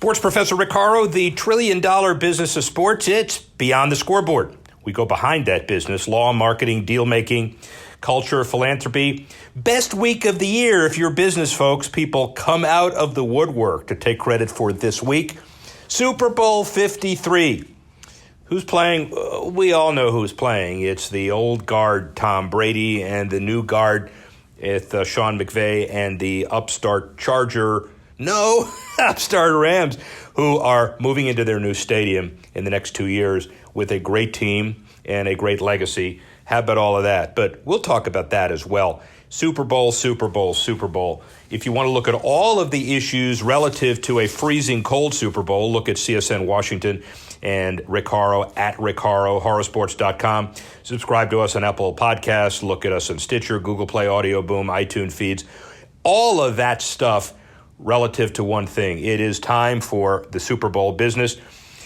Sports Professor Rick Horrow, the trillion-dollar business of sports, it's beyond the scoreboard. We go behind that business, law, marketing, deal-making, culture, philanthropy. Best week of the year if you're business folks. People come out of the woodwork to take credit for this week. Super Bowl 53. Who's playing? We all know who's playing. It's the old guard, Tom Brady, and the new guard, Sean McVay, and the upstart upstart Rams, who are moving into their new stadium in the next 2 years with a great team and a great legacy. How about all of that? But we'll talk about that as well. Super Bowl, Super Bowl, Super Bowl. If you want to look at all of the issues relative to a freezing cold Super Bowl, look at CSN Washington and Rick Horrow at Rick Horrow, horrorsports.com. Subscribe to us on Apple Podcasts. Look at us on Stitcher, Google Play, Audio Boom, iTunes feeds. All of that stuff relative to one thing. It is time for the Super Bowl business.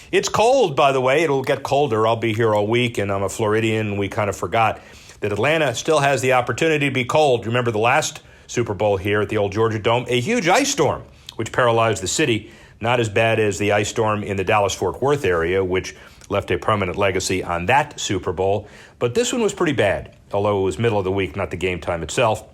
It's cold, by the way. It'll get colder. I'll be here all week, and I'm a Floridian. We kind of forgot that Atlanta still has the opportunity to be cold. Remember the last Super Bowl here at the old Georgia Dome? A huge ice storm, which paralyzed the city. Not as bad as the ice storm in the Dallas-Fort Worth area, which left a permanent legacy on that Super Bowl. But this one was pretty bad, although it was middle of the week, not the game time itself.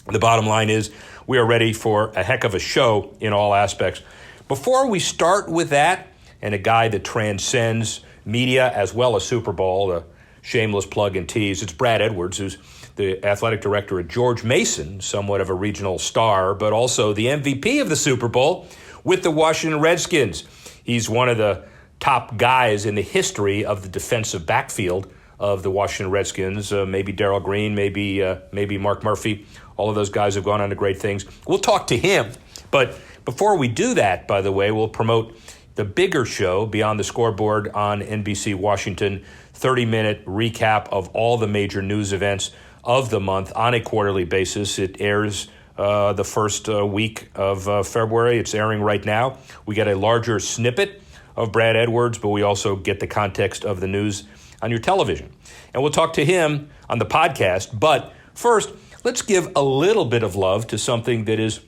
The bottom line is we are ready for a heck of a show in all aspects. Before we start with that, and a guy that transcends media as well as Super Bowl, a shameless plug and tease, it's Brad Edwards, who's the athletic director at George Mason, somewhat of a regional star, but also the MVP of the Super Bowl with the Washington Redskins. He's one of the top guys in the history of the defensive backfield of the Washington Redskins. Maybe Darrell Green, maybe Mark Murphy. All of those guys have gone on to great things. We'll talk to him. But before we do that, by the way, we'll promote the bigger show, Beyond the Scoreboard, on NBC Washington, 30-minute recap of all the major news events of the month on a quarterly basis. It airs the first week of February. It's airing right now. We get a larger snippet of Brad Edwards, but we also get the context of the news on your television. And we'll talk to him on the podcast. But first, let's give a little bit of love to something that is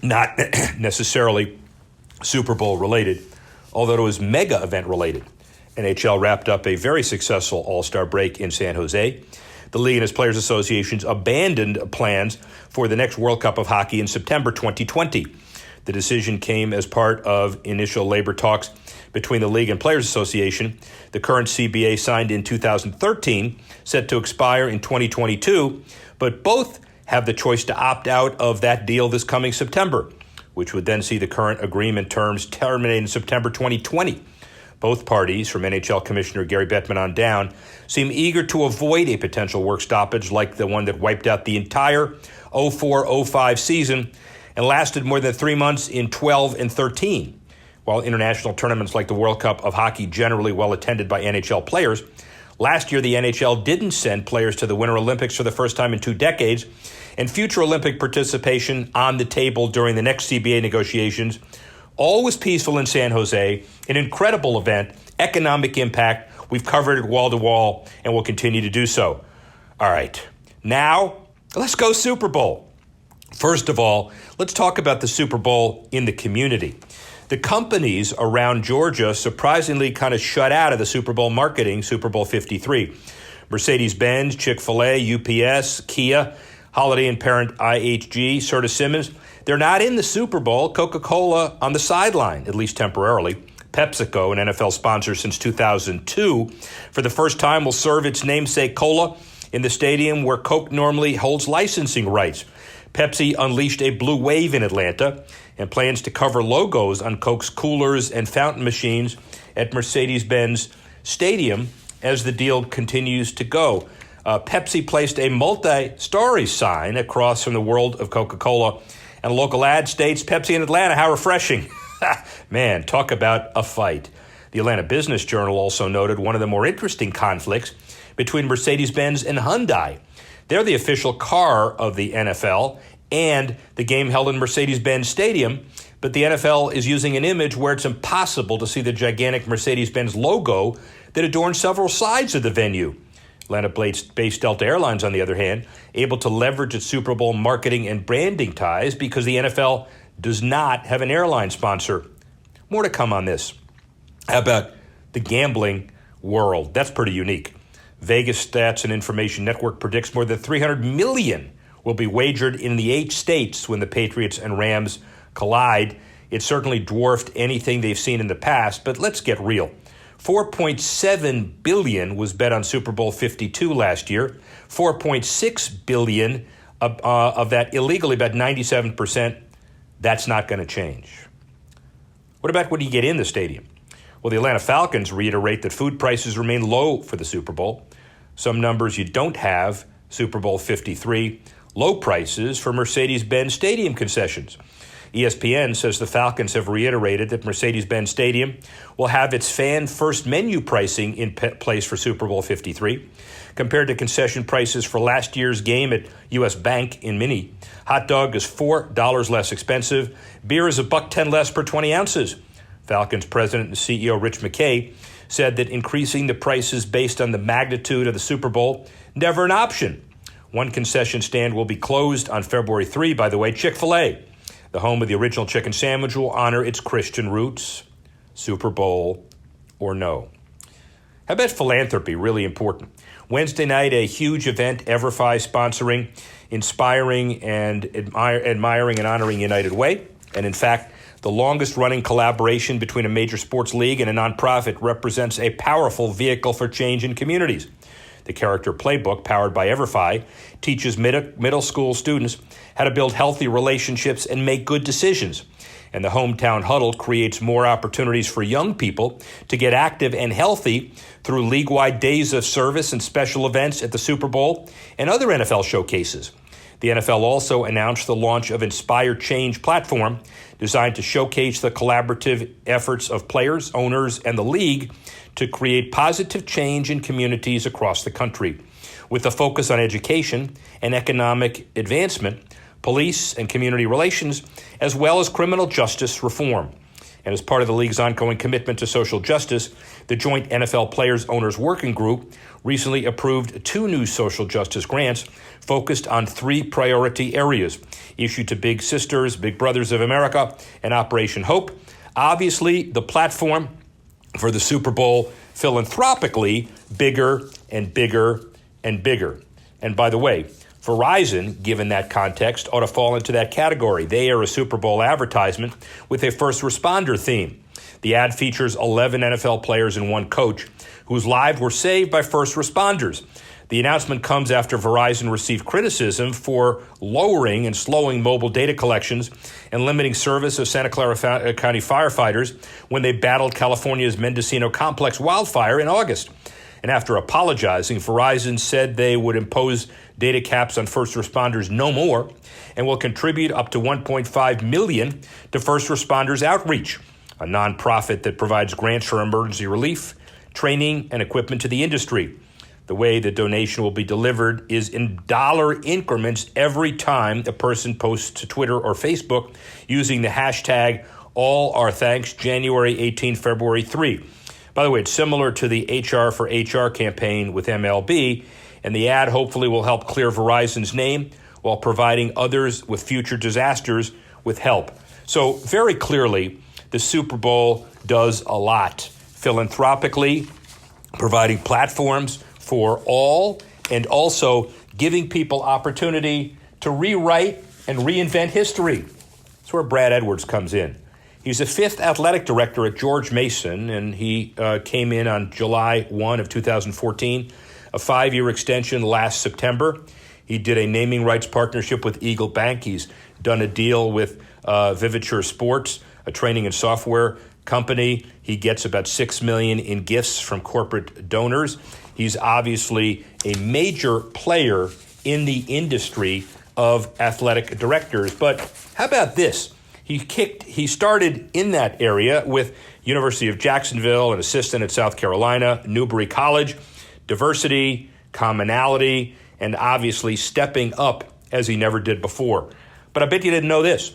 not necessarily Super Bowl related, although it was mega event related. NHL wrapped up a very successful All-Star break in San Jose. The league and its players' associations abandoned plans for the next World Cup of Hockey in September 2020. The decision came as part of initial labor talks between the league and players' association. The current CBA signed in 2013, set to expire in 2022, but both have the choice to opt out of that deal this coming September, which would then see the current agreement terms terminate in September 2020. Both parties, from NHL Commissioner Gary Bettman on down, seem eager to avoid a potential work stoppage like the one that wiped out the entire 04-05 season and lasted more than 3 months in 12 and 13. While international tournaments like the World Cup of Hockey generally well attended by NHL players, last year the NHL didn't send players to the Winter Olympics for the first time in 2 decades, and future Olympic participation on the table during the next CBA negotiations. All was peaceful in San Jose, an incredible event, economic impact. We've covered it wall to wall and will continue to do so. All right, now let's go Super Bowl. First of all, let's talk about the Super Bowl in the community. The companies around Georgia surprisingly kind of shut out of the Super Bowl marketing, Super Bowl 53. Mercedes-Benz, Chick-fil-A, UPS, Kia, Holiday Inn parent IHG, Serta Simmons, they're not in the Super Bowl. Coca-Cola on the sideline, at least temporarily. PepsiCo, an NFL sponsor since 2002, for the first time will serve its namesake cola in the stadium where Coke normally holds licensing rights. Pepsi unleashed a blue wave in Atlanta and plans to cover logos on Coke's coolers and fountain machines at Mercedes-Benz Stadium as the deal continues to go. Pepsi placed a multi-story sign across from the world of Coca-Cola, and a local ad states, Pepsi in Atlanta, how refreshing. Man, talk about a fight. The Atlanta Business Journal also noted one of the more interesting conflicts between Mercedes-Benz and Hyundai. They're the official car of the NFL and the game held in Mercedes-Benz Stadium, but the NFL is using an image where it's impossible to see the gigantic Mercedes-Benz logo that adorns several sides of the venue. Atlanta-based Delta Airlines, on the other hand, able to leverage its Super Bowl marketing and branding ties because the NFL does not have an airline sponsor. More to come on this. How about the gambling world? That's pretty unique. Vegas Stats and Information Network predicts more than $300 million will be wagered in the 8 states when the Patriots and Rams collide. It certainly dwarfed anything they've seen in the past, but let's get real. $4.7 billion was bet on Super Bowl 52 last year. $4.6 billion of that illegally, about 97%. That's not going to change. What about when you get in the stadium? Well, the Atlanta Falcons reiterate that food prices remain low for the Super Bowl. Some numbers you don't have: Super Bowl 53, low prices for Mercedes-Benz Stadium concessions. ESPN says the Falcons have reiterated that Mercedes-Benz Stadium will have its fan-first menu pricing in place for Super Bowl 53. Compared to concession prices for last year's game at U.S. Bank in Minnie, hot dog is $4 less expensive. Beer is $1.10 less per 20 ounces. Falcons president and CEO Rich McKay said that increasing the prices based on the magnitude of the Super Bowl, never an option. One concession stand will be closed on February 3, by the way, Chick-fil-A. The home of the original chicken sandwich will honor its Christian roots. Super Bowl or no. How about philanthropy? Really important. Wednesday night, a huge event, EverFi sponsoring, inspiring and admiring and honoring United Way. And in fact, the longest-running collaboration between a major sports league and a nonprofit represents a powerful vehicle for change in communities. The Character Playbook, powered by EverFi, teaches middle school students how to build healthy relationships and make good decisions. And the Hometown Huddle creates more opportunities for young people to get active and healthy through league-wide days of service and special events at the Super Bowl and other NFL showcases. The NFL also announced the launch of Inspire Change platform, designed to showcase the collaborative efforts of players, owners, and the league to create positive change in communities across the country. With a focus on education and economic advancement, police and community relations, as well as criminal justice reform. And as part of the league's ongoing commitment to social justice, the joint NFL Players Owners Working Group recently approved 2 new social justice grants focused on 3 priority areas, issued to Big Sisters, Big Brothers of America, and Operation Hope. Obviously, the platform for the Super Bowl philanthropically bigger and bigger and bigger. And by the way, Verizon, given that context, ought to fall into that category. They are a Super Bowl advertisement with a first responder theme. The ad features 11 NFL players and 1 coach whose lives were saved by first responders. The announcement comes after Verizon received criticism for lowering and slowing mobile data collections and limiting service of Santa Clara County firefighters when they battled California's Mendocino complex wildfire in August. And after apologizing, Verizon said they would impose data caps on first responders no more and will contribute up to $1.5 million to First Responders Outreach, a nonprofit that provides grants for emergency relief, training, and equipment to the industry. The way the donation will be delivered is in dollar increments every time a person posts to Twitter or Facebook using the hashtag AllOurThanks, January 18, February 3. By the way, it's similar to the HR for HR campaign with MLB, and the ad hopefully will help clear Verizon's name while providing others with future disasters with help. So very clearly, the Super Bowl does a lot philanthropically, providing platforms for all, and also giving people opportunity to rewrite and reinvent history. That's where Brad Edwards comes in. He's the 5th athletic director at George Mason, and he came in on July 1 of 2014, a 5-year extension last September. He did a naming rights partnership with Eagle Bank. He's done a deal with Viviture Sports, a training and software company. He gets about $6 million in gifts from corporate donors. He's obviously a major player in the industry of athletic directors. But how about this? He started in that area with University of Jacksonville, an assistant at South Carolina, Newberry College, diversity, commonality, and obviously stepping up as he never did before. But I bet you didn't know this.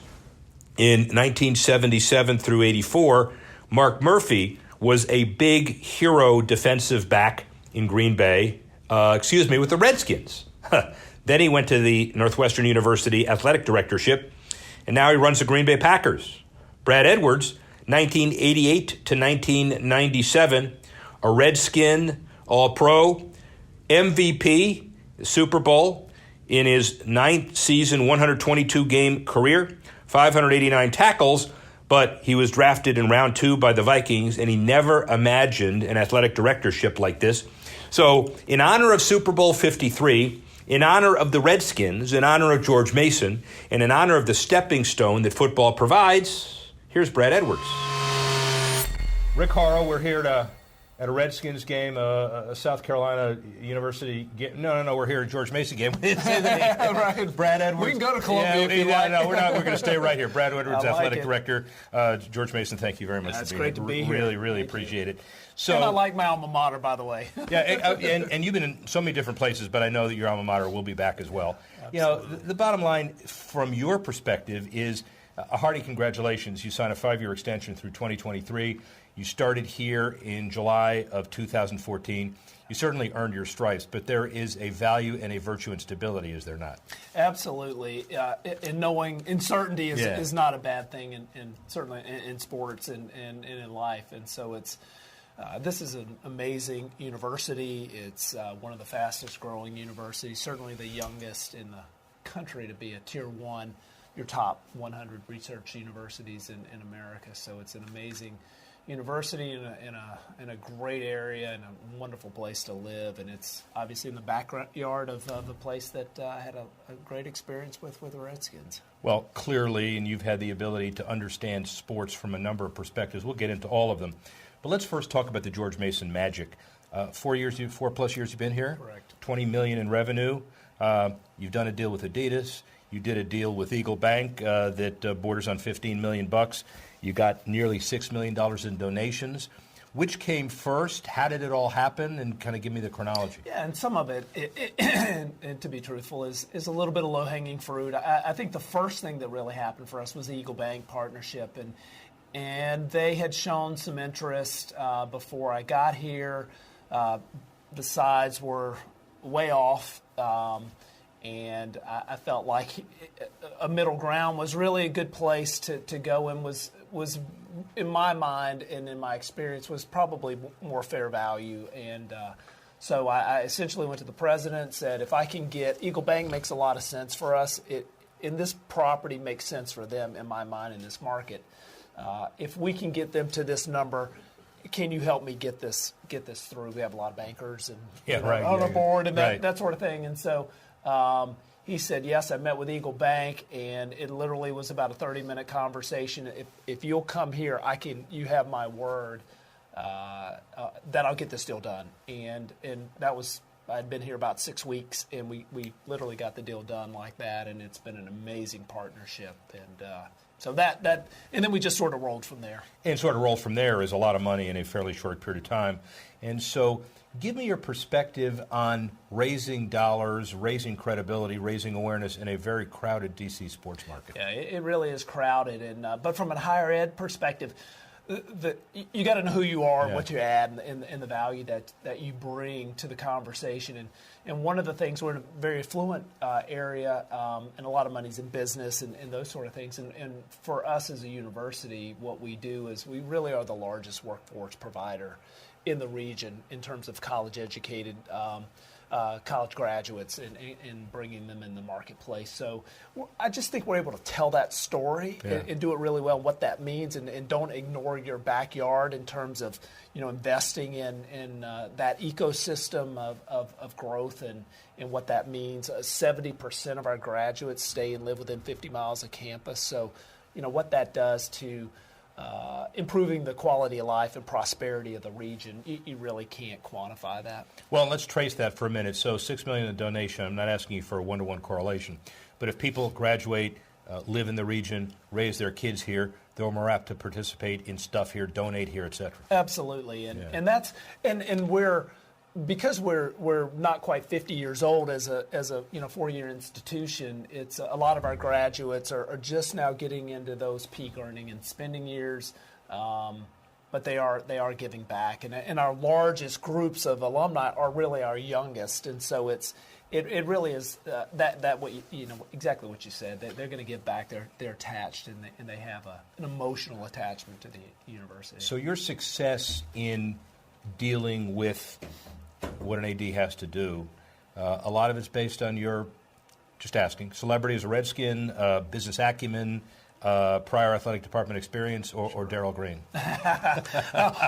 In 1977 through 84, Mark Murphy was a big hero defensive back in Green Bay, with the Redskins. Then he went to the Northwestern University athletic directorship, and now he runs the Green Bay Packers. Brad Edwards 1988 to 1997, a Redskin All-Pro, MVP, Super Bowl in his ninth season, 122-game career, 589 tackles, but he was drafted in round 2 by the Vikings, and he never imagined an athletic directorship like this. So in honor of Super Bowl 53, in honor of the Redskins, in honor of George Mason, and in honor of the stepping stone that football provides, here's Brad Edwards. Rick Horrow, we're here at a Redskins game, a South Carolina University game. No, we're here at George Mason game. Right. Brad Edwards. We can go to Columbia if you like. No, we're not. We're going to stay right here. Brad Edwards, athletic director. Beorge Mason, thank you very much for being here. It's great to be here. Really appreciate it. So, and I like my alma mater, by the way. and you've been in so many different places, but I know that your alma mater will be back as well. Absolutely. You know, the bottom line from your perspective is a hearty congratulations. You signed a 5-year extension through 2023. You started here in July of 2014. You certainly earned your stripes, but there is a value and a virtue and stability, is there not? Absolutely. And knowing uncertainty is not a bad thing, and certainly in sports and in life. And so it's this is an amazing university. It's one of the fastest growing universities, certainly the youngest in the country to be a Tier 1, your top 100 research universities in America. So it's an amazing university in a great area and a wonderful place to live, and it's obviously in the backyard of the place that I had a great experience with the Redskins. Well, clearly, and you've had the ability to understand sports from a number of perspectives. We'll get into all of them, but let's first talk about the George Mason magic. 4 plus years you've been here. Correct. $20 million in revenue. You've done a deal with Adidas. You did a deal with Eagle Bank that borders on $15 million. You got nearly $6 million in donations. Which came first? How did it all happen? And kind of give me the chronology. Yeah, and some of it and to be truthful, is a little bit of low-hanging fruit. I think the first thing that really happened for us was the Eagle Bank partnership, and they had shown some interest before I got here. The sides were way off. And I felt like a middle ground was really a good place to go, and was in my mind and in my experience was probably more fair value. And so I essentially went to the president, said, if I can get Eagle Bank makes a lot of sense for us. In this property makes sense for them in my mind in this market. If we can get them to this number, can you help me get this through? We have a lot of bankers and on the board and that sort of thing, and so. He said, yes, I met with Eagle Bank, and it literally was about a 30-minute conversation. If you'll come here, you have my word that I'll get this deal done. And that was, I'd been here about 6 weeks, and we literally got the deal done like that, and it's been an amazing partnership. And so that and then we just sort of rolled from there. And sort of rolled from there is a lot of money in a fairly short period of time. And so give me your perspective on raising dollars, raising credibility, raising awareness in a very crowded D.C. sports market. Yeah, it really is crowded. And but from a higher ed perspective, you got to know who you are, what you add, and the value that you bring to the conversation. And one of the things, we're in a very affluent area, and a lot of money's in business and those sort of things. And for us as a university, what we do is we really are the largest workforce provider in the region in terms of college-educated college graduates and bringing them in the marketplace. So I just think we're able to tell that story and do it really well, what that means, and don't ignore your backyard in terms of investing in that ecosystem of growth and what that means. 70% of our graduates stay and live within 50 miles of campus. So what that does to improving the quality of life and prosperity of the region, you really can't quantify that. Well, let's trace that for a minute. So $6 million in donation, I'm not asking you for a one-to-one correlation, but if people graduate, live in the region, raise their kids here, they're more apt to participate in stuff here, donate here, et cetera. Absolutely, and that's and we're, because we're not quite 50 years old as a 4-year institution, it's a lot of our graduates are just now getting into those peak earning and spending years, but they are giving back, and our largest groups of alumni are really our youngest, and so it's it really is that what you know exactly what you said. They're going to give back. They're attached, and they have an emotional attachment to the university. So your success in dealing with what an AD has to do, a lot of it's based on your, just asking, celebrity as a Redskin, business acumen, prior athletic department experience, or Darryl Green?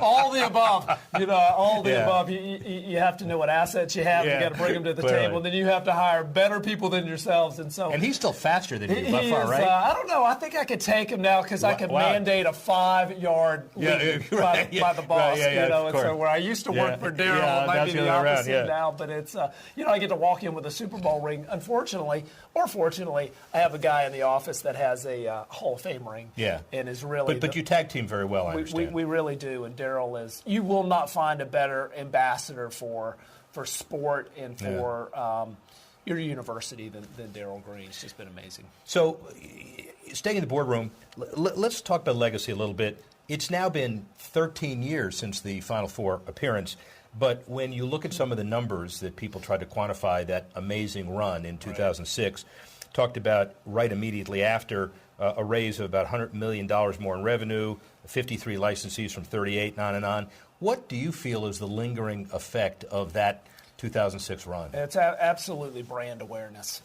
All the above. All the above. You have to know what assets you have. You got to bring them to the table. Then you have to hire better people than yourselves. And he's still faster than you, by far, right? I don't know. I think I could take him now because I could mandate a 5-yard lead by the boss. And so where I used to work for Darryl, it might be the opposite now. But it's I get to walk in with a Super Bowl ring. Unfortunately, or fortunately, I have a guy in the office that has a Hall of Fame ring. Yeah. And is really. But you tag team very well, I understand. We really do. And Darryl is. You will not find a better ambassador for sport and for your university than Darryl Green. It's just been amazing. So, staying in the boardroom, let's talk about legacy a little bit. It's now been 13 years since the Final Four appearance. But when you look at some of the numbers that people try to quantify that amazing run in 2006, talked about right immediately after a raise of about $100 million more in revenue, 53 licensees from 38, and on. What do you feel is the lingering effect of that 2006 run? It's absolutely brand awareness.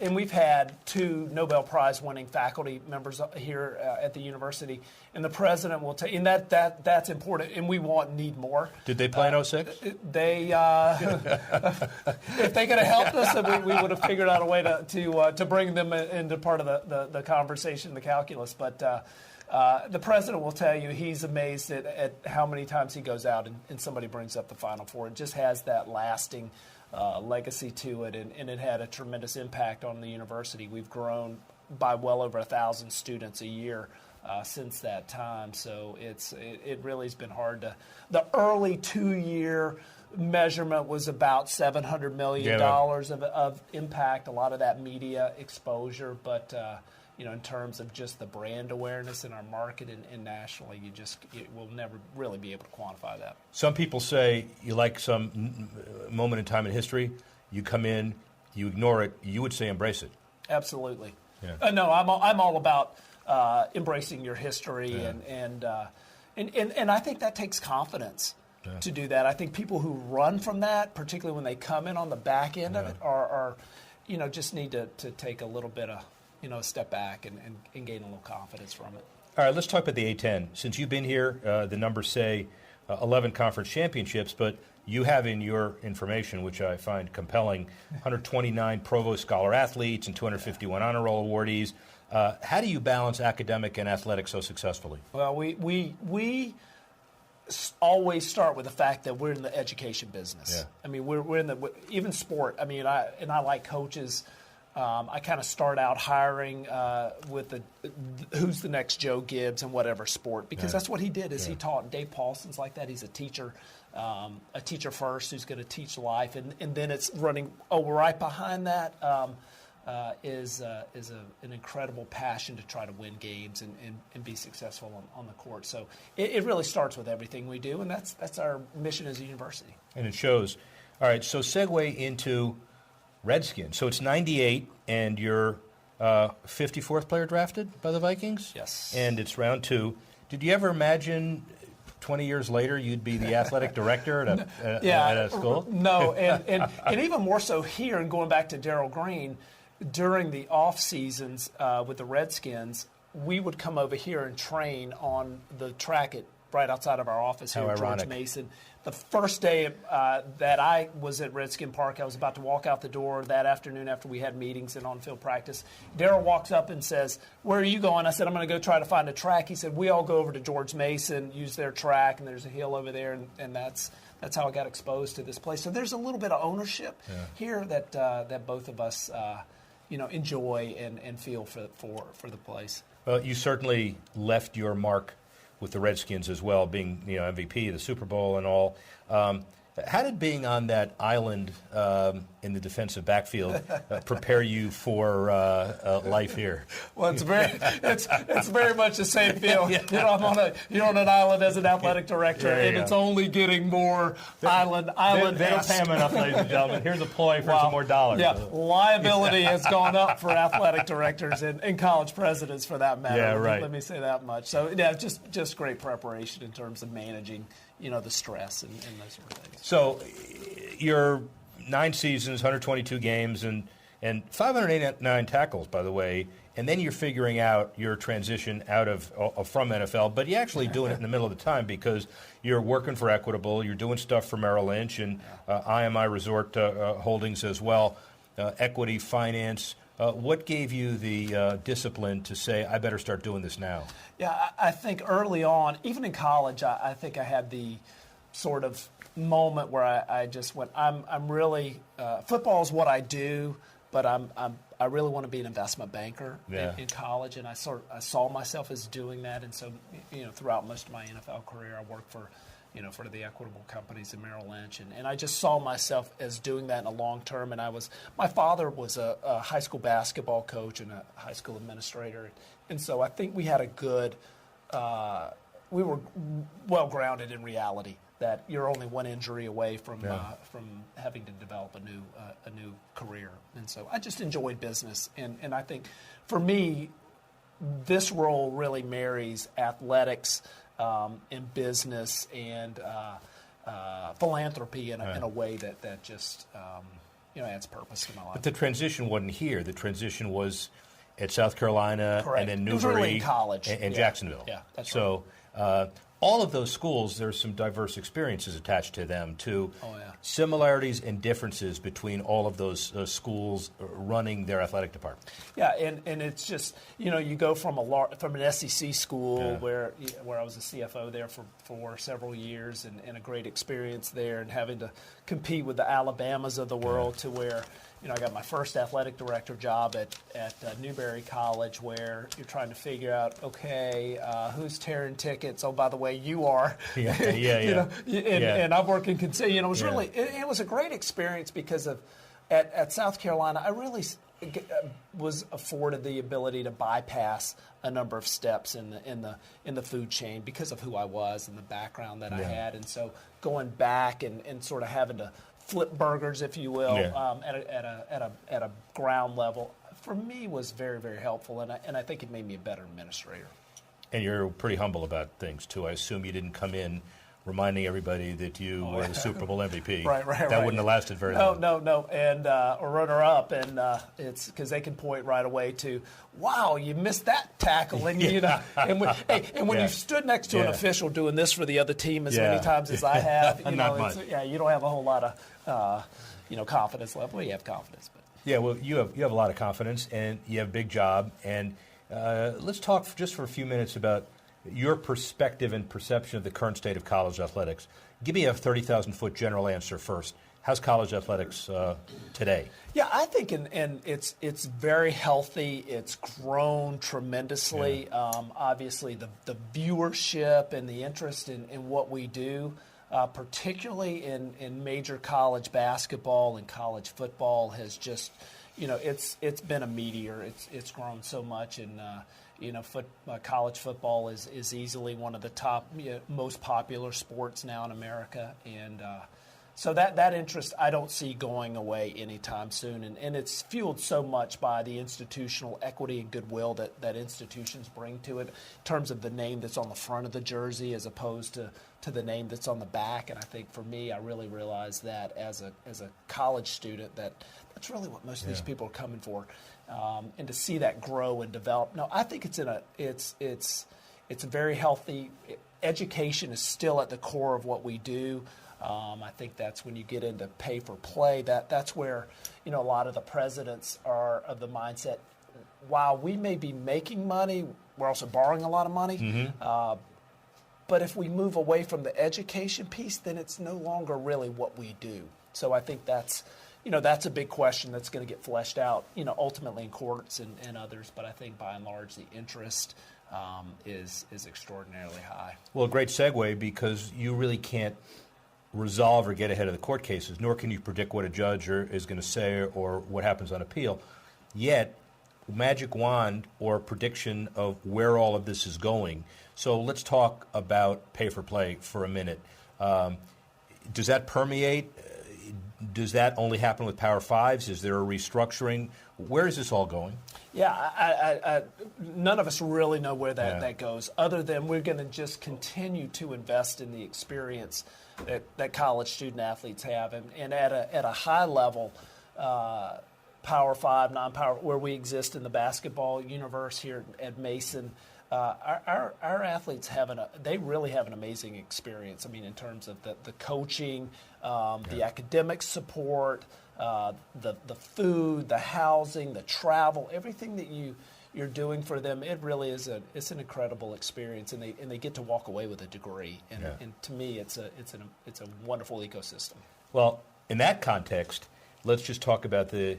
And we've had 2 Nobel Prize winning faculty members here at the university, and the president will tell you, and that's important, and we need more. Did they play in 06? They, if they could have helped us, we would have figured out a way to bring them into part of the conversation, the calculus. But the president will tell you he's amazed at how many times he goes out and somebody brings up the Final Four. It just has that lasting legacy to it, and it had a tremendous impact on the university. We've grown by well over 1,000 students a year since that time, so it really has been hard to. The early 2-year measurement was about $700 million of impact. A lot of that media exposure, but. In terms of just the brand awareness in our market and nationally, you will never really be able to quantify that. Some people say you like some moment in time in history, you come in, you ignore it. You would say embrace it. Absolutely. Yeah. No, I'm all about embracing your history, and I think that takes confidence to do that. I think people who run from that, particularly when they come in on the back end of it, are just need to take a little bit of a step back and gain a little confidence from it. All right, let's talk about the A10. Since you've been here, the numbers say 11 conference championships, but you have in your information, which I find compelling, 129 Provost Scholar athletes and 251 honor roll awardees. How do you balance academic and athletics so successfully? Well, we always start with the fact that we're in the education business. Yeah. I mean, we're in even sport. I mean, I like coaches. I kind of start out hiring with who's the next Joe Gibbs in whatever sport, because that's what he did. He taught. Dave Paulson's like that. He's a teacher first who's going to teach life, and then it's running. Right behind that is an incredible passion to try to win games and be successful on the court. So it really starts with everything we do, and that's our mission as a university. And it shows. All right, so segue into Redskins. So it's 98, and you're 54th player drafted by the Vikings? Yes. And it's round 2. Did you ever imagine 20 years later you'd be the athletic director at a school? No, and even more so here, and going back to Darryl Green, during the off seasons with the Redskins, we would come over here and train on the track right outside of our office here at George Mason. The first day that I was at Redskin Park, I was about to walk out the door that afternoon after we had meetings and on-field practice. Darryl walks up and says, "Where are you going?" I said, "I'm going to go try to find a track." He said, "We all go over to George Mason, use their track, and there's a hill over there," and that's how I got exposed to this place. So there's a little bit of ownership here that both of us enjoy and feel for the place. Well, you certainly left your mark with the Redskins as well, being MVP, the Super Bowl and all. How did being on that island in the defensive backfield prepare you for life here? Well, it's very much the same feel. Yeah. You're on an island as an athletic director, and it's only getting more island. They don't pay him enough, ladies and gentlemen. Here's a ploy for some more dollars. Yeah, liability has gone up for athletic directors and college presidents, for that matter. Yeah, right. Let me say that much. So yeah, just great preparation in terms of managing, the stress and those sort of things. So, your 9 seasons, 122 games, and 589 tackles, by the way, and then you're figuring out your transition out of from NFL, but you're actually doing it in the middle of the time because you're working for Equitable, you're doing stuff for Merrill Lynch and IMI Resort Holdings as well, equity, finance. What gave you the discipline to say, I better start doing this now? Yeah, I think early on, even in college, I think I had the sort of moment where I just went, I'm really, football is what I do, but I really want to be an investment banker in college, and I saw myself as doing that, and so throughout most of my NFL career, I worked for the Equitable companies in Merrill Lynch, and I just saw myself as doing that in the long term. And my father was a high school basketball coach and a high school administrator, and so I think we had a good, we were well grounded in reality that you're only one injury away from having to develop a new career. And so I just enjoyed business, and I think for me, this role really marries athletics in business and philanthropy in a way that just adds purpose to my life. But the transition wasn't here. The transition was at South Carolina. Correct. And then It was Newbury early in college. and Jacksonville. Yeah, that's right. So all of those schools, there's some diverse experiences attached to them, too. Oh, yeah. Similarities and differences between all of those schools running their athletic department. Yeah, and it's just, you go from an SEC school where I was a CFO there for several years and a great experience there, and having to compete with the Alabamas of the world to where, I got my first athletic director job at Newberry College, where you're trying to figure out, okay, who's tearing tickets? Oh, by the way, you are. And I'm working. It was really it was a great experience because of at South Carolina, I really was afforded the ability to bypass a number of steps in the food chain because of who I was and the background that I had, and so going back and sort of having to flip burgers, if you will, at a ground level, for me was very, very helpful, and I think it made me a better administrator. And you're pretty humble about things, too. I assume you didn't come in reminding everybody that you were the Super Bowl MVP. Right. That wouldn't have lasted very long. No, and or runner-up, and it's because they can point right away to, wow, you missed that tackle, and when you've stood next to an official doing this for the other team as many times as I have, you don't have a whole lot of confidence left. Well, you have confidence, but you have a lot of confidence, and you have a big job, and let's talk just for a few minutes about your perspective and perception of the current state of college athletics. Give me a 30,000-foot general answer first. How's college athletics today? Yeah, I think and it's very healthy. It's grown tremendously. Obviously, the viewership and the interest in what we do, particularly in major college basketball and college football, has just it's been a meteor. It's grown so much, and college football is easily one of the top most popular sports now in America, and so that interest I don't see going away anytime soon, and it's fueled so much by the institutional equity and goodwill that institutions bring to it in terms of the name that's on the front of the jersey as opposed to the name that's on the back. And I think for me, I really realized that as a college student that's really what most of these people are coming for, and to see that grow and develop. No, I think it's very healthy. Education is still at the core of what we do. I think that's when you get into pay for play. That's where a lot of the presidents are of the mindset. While we may be making money, we're also borrowing a lot of money. Mm-hmm. But if we move away from the education piece, then it's no longer really what we do. So I think that's a big question that's going to get fleshed out, ultimately in courts and others. But I think by and large the interest is extraordinarily high. Well, a great segue, because you really can't resolve or get ahead of the court cases, nor can you predict what a judge is going to say or what happens on appeal. Yet, magic wand or prediction of where all of this is going. So let's talk about pay for play for a minute. Does that permeate? Does that only happen with Power Fives? Is there a restructuring? Where is this all going? Yeah, none of us really know where that goes, other than we're going to just continue to invest in the experience that college student athletes have, and at a high level, Power Five, non-power, where we exist in the basketball universe here at Mason. Our athletes they really have an amazing experience. I mean, in terms of the coaching, the academic support, the food, the housing, the travel, everything that you're doing for them. It really is it's an incredible experience, and they get to walk away with a degree. And to me, it's a wonderful ecosystem. Well, in that context, let's just talk about the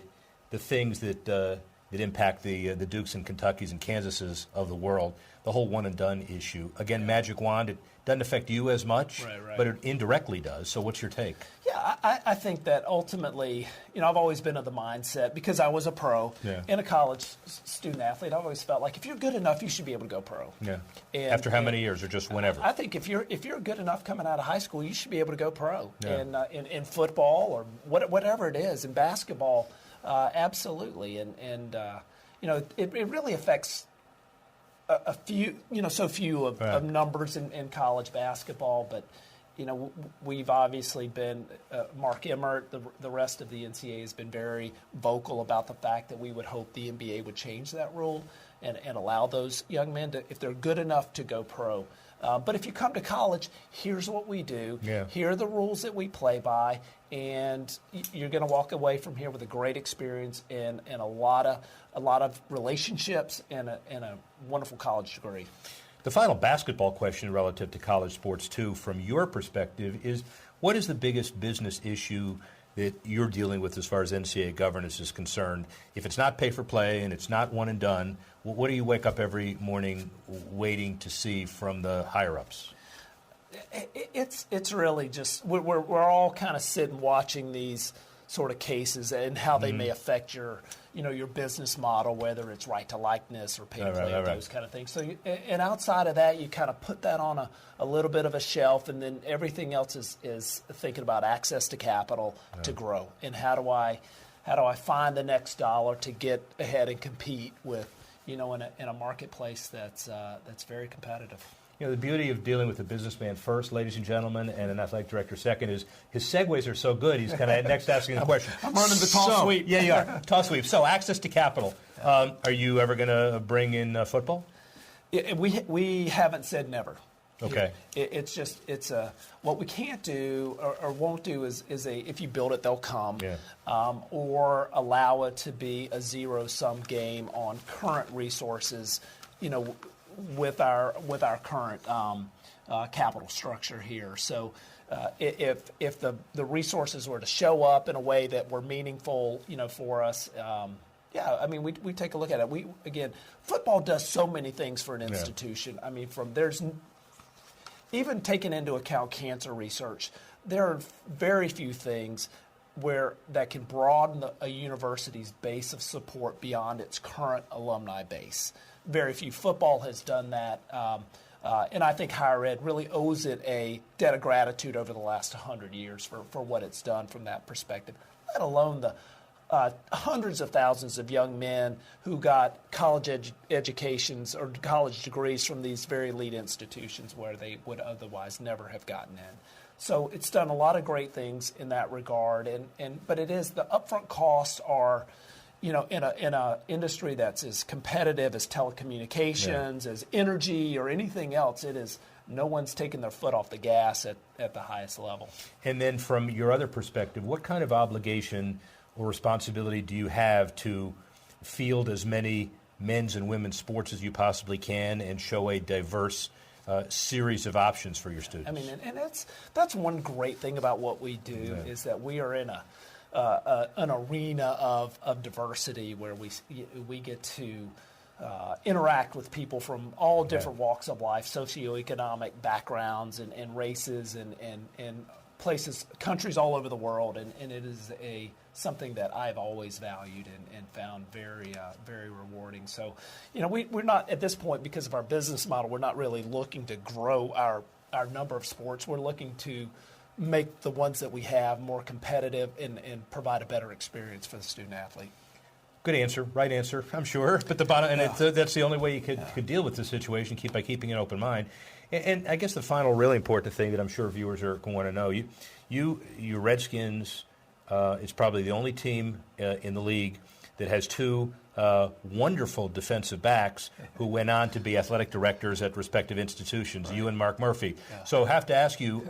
things that impact the Dukes and Kentuckys and Kansases of the world. The whole one and done issue. Again, magic wand. It doesn't affect you as much, right. but it indirectly does. So, what's your take? Yeah, I think that ultimately, I've always been of the mindset, because I was a pro and a college student athlete. I've always felt like if you're good enough, you should be able to go pro. Yeah. And, after how many years, or just whenever? I think if you're good enough coming out of high school, you should be able to go pro. Yeah. In football or whatever it is, in basketball, absolutely. And it really affects a few, so few of numbers in college basketball, but we've obviously been, Mark Emmert, the rest of the NCAA has been very vocal about the fact that we would hope the NBA would change that rule and allow those young men to, if they're good enough, to go pro. But if you come to college, here's what we do. Yeah. Here are the rules that we play by, and you're going to walk away from here with a great experience and a lot of relationships and a wonderful college degree. The final basketball question relative to college sports, too, from your perspective, is what is the biggest business issue that you're dealing with as far as NCAA governance is concerned? If it's not pay for play and it's not one and done, what do you wake up every morning waiting to see from the higher-ups? It's really just we're all kind of sitting watching these sort of cases and how they may affect your business model, whether it's right to likeness or pay to play, those kind of things. So, and outside of that, you kind of put that on a little bit of a shelf, and then everything else is thinking about access to capital to grow, and how do I find the next dollar to get ahead and compete with, in a marketplace that's very competitive. The beauty of dealing with a businessman first, ladies and gentlemen, and an athletic director second is his segues are so good, he's kind of next asking the question. I'm running the tall sweep. Yeah, you are. Tall sweep. So, access to capital. Are you ever going to bring in football? We haven't said never. Okay. It's what we can't do or won't do is if you build it, they'll come, or allow it to be a zero-sum game on current resources, with our current capital structure here. So if the resources were to show up in a way that were meaningful, for us, we take a look at it. Football does so many things for an institution. I mean, even taking into account cancer research, there are very few things that can broaden a university's base of support beyond its current alumni base. Very few. Football has done that, and I think higher ed really owes it a debt of gratitude over the last 100 years for what it's done from that perspective, let alone the hundreds of thousands of young men who got college educations or college degrees from these very elite institutions where they would otherwise never have gotten in. So it's done a lot of great things in that regard, but it is the upfront costs are, in a industry that's as competitive as telecommunications, as energy or anything else. It is no one's taking their foot off the gas at the highest level. And then from your other perspective, what kind of obligation or responsibility do you have to field as many men's and women's sports as you possibly can and show a diverse series of options for your students? I mean, and that's one great thing about what we do is that we are in an arena of diversity where we get to interact with people from all different walks of life, socioeconomic backgrounds and races and countries all over the world, and it is something that I've always valued and found very, very rewarding. So, we're not at this point, because of our business model, we're not really looking to grow our number of sports. We're looking to make the ones that we have more competitive and provide a better experience for the student athlete. Good answer, right answer, I'm sure. But that's the only way you could deal with the situation, by keeping an open mind. And I guess the final really important thing that I'm sure viewers are going to want to know, you Redskins, it's probably the only team in the league that has two wonderful defensive backs who went on to be athletic directors at respective institutions, you and Mark Murphy. Yeah. So I have to ask you,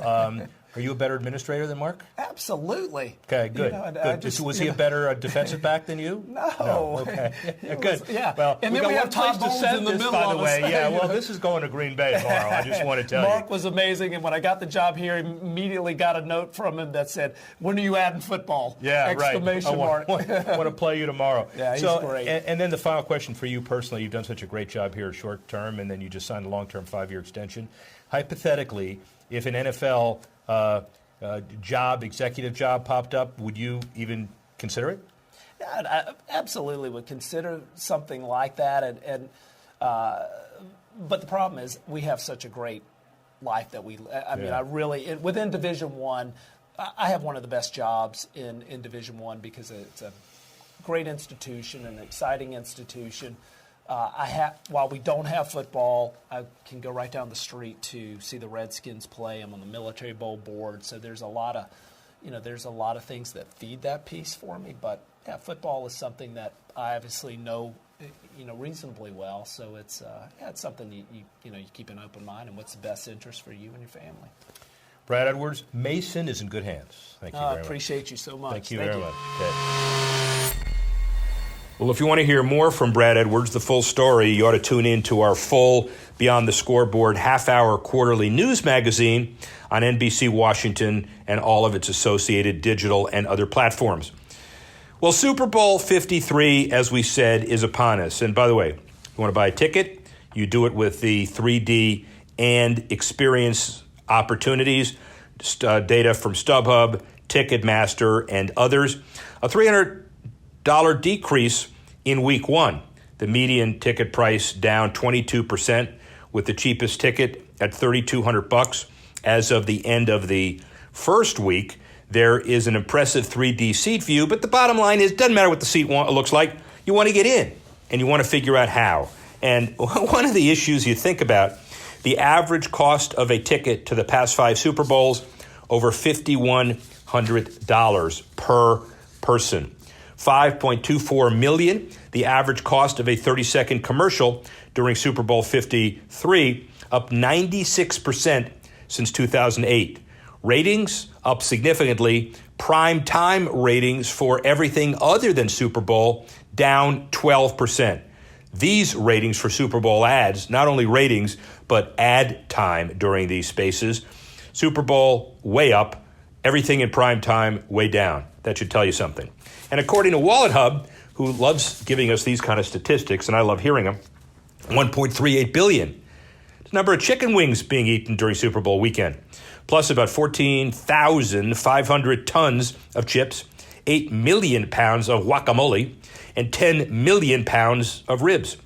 are you a better administrator than Mark? Absolutely. Okay, good. Was he a better defensive back than you? No. Okay. Good. Yeah. Well, and then we have Todd Bowles in the middle by the way. of us. Yeah, well, this is going to Green Bay tomorrow. I just want to tell you. Mark was amazing, and when I got the job here, I immediately got a note from him that said, "When are you adding football?" Yeah, Exclamation mark. I want to play you tomorrow. Yeah, he's great. And then the final question for you personally, you've done such a great job here short term, and then you just signed a long-term 5-year extension. Hypothetically, if an NFL executive job popped up, would you even consider it? Yeah, I absolutely would consider something like that. But the problem is we have such a great life that I mean, I really, within Division I have one of the best jobs in Division I because it's a great institution, an exciting institution. While we don't have football, I can go right down the street to see the Redskins play. I'm on the Military Bowl board, so there's a lot of things that feed that piece for me. But yeah, football is something that I obviously know, reasonably well. So it's something you keep an open mind, and what's the best interest for you and your family. Brad Edwards, Mason is in good hands. Thank you very much. I appreciate you so much. Thank you very much. Okay. Well, if you want to hear more from Brad Edwards, the full story, you ought to tune in to our full Beyond the Scoreboard half-hour quarterly news magazine on NBC Washington and all of its associated digital and other platforms. Well, Super Bowl 53, as we said, is upon us. And by the way, if you want to buy a ticket, you do it with the 3D and experience opportunities, data from StubHub, Ticketmaster, and others. A $300 decrease in week one. The median ticket price down 22%, with the cheapest ticket at $3,200 as of the end of the first week. There is an impressive 3D seat view, but the bottom line is, it doesn't matter what the seat looks like. You want to get in, and you want to figure out how. And one of the issues you think about, the average cost of a ticket to the past 5 Super Bowls, over $5,100 per person. $5.24 million, the average cost of a 30-second commercial during Super Bowl 53, up 96% since 2008. Ratings up significantly. Prime time ratings for everything other than Super Bowl down 12%. These ratings for Super Bowl ads, not only ratings, but ad time during these spaces. Super Bowl way up, everything in prime time way down. That should tell you something. And according to Wallet Hub, who loves giving us these kind of statistics, and I love hearing them, 1.38 billion. The number of chicken wings being eaten during Super Bowl weekend, plus about 14,500 tons of chips, 8 million pounds of guacamole, and 10 million pounds of ribs.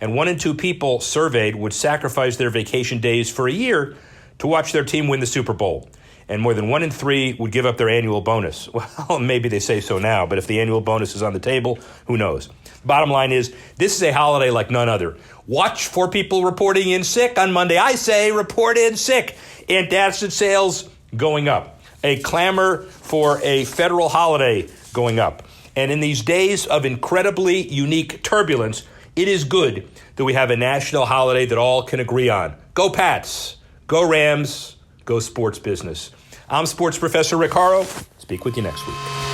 And 1 in 2 people surveyed would sacrifice their vacation days for a year to watch their team win the Super Bowl. And more than 1 in 3 would give up their annual bonus. Well, maybe they say so now, but if the annual bonus is on the table, who knows? Bottom line is, this is a holiday like none other. Watch for people reporting in sick on Monday. I say report in sick. Antacid sales going up. A clamor for a federal holiday going up. And in these days of incredibly unique turbulence, it is good that we have a national holiday that all can agree on. Go Pats, go Rams, go sports business. I'm Sports Professor Rick Horrow. Speak with you next week.